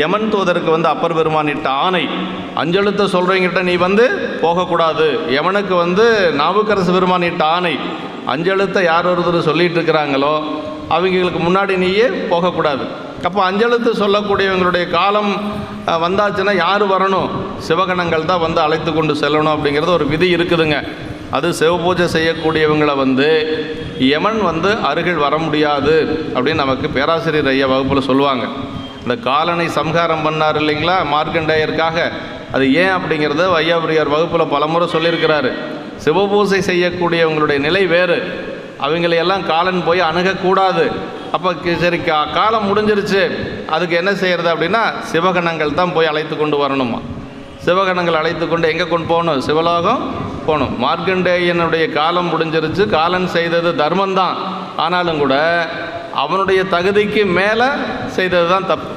யமன் தூதருக்கு அப்பர் பெருமான் இட்ட ஆணை, அஞ்செழுத்தை சொல்கிறவங்கிட்ட நீ போகக்கூடாது. யமனுக்கு நாவுக்கரசு பெருமான் இட்ட ஆணை, அஞ்செழுத்தை யார் ஒருத்தர் சொல்லிகிட்டு இருக்கிறாங்களோ அவங்களுக்கு முன்னாடி நீயே போகக்கூடாது. அப்போ அஞ்செழுத்து சொல்லக்கூடியவங்களுடைய காலம் வந்தாச்சுன்னா யார் வரணும்? சிவகணங்கள் தான் அழைத்து கொண்டு செல்லணும் அப்படிங்கிறது ஒரு விதி இருக்குதுங்க. அது சிவபூஜை செய்யக்கூடியவங்களை யமன் அருகில் வர முடியாது அப்படின்னு நமக்கு பேராசிரியர் ஐயா வகுப்பில் சொல்லுவாங்க. இந்த காலனை சம்ஹாரம் பண்ணார் இல்லைங்களா மார்க்கண்டேயருக்காக, அது ஏன் அப்படிங்கிறத ஐயாவுடையார் வகுப்பில் பலமுறை சொல்லியிருக்கிறாரு. சிவபூஜை செய்யக்கூடியவங்களுடைய நிலை வேறு, அவங்களையெல்லாம் காலன் போய் அணுகக்கூடாது. அப்போ சரி காலம் முடிஞ்சிருச்சு, அதுக்கு என்ன செய்கிறது அப்படின்னா சிவகணங்கள் தான் போய் அழைத்து கொண்டு வரணுமா. சிவகணங்கள் அழைத்து கொண்டு எங்கே கொண்டு போகணும்? சிவலோகம் போகணும். மார்க்கண்டேயனுடைய காலம் முடிஞ்சிருச்சு, காலன் செய்தது தர்மந்தான், ஆனாலும் கூட அவனுடைய தகுதிக்கு மேலே செய்தது தான் தப்பு.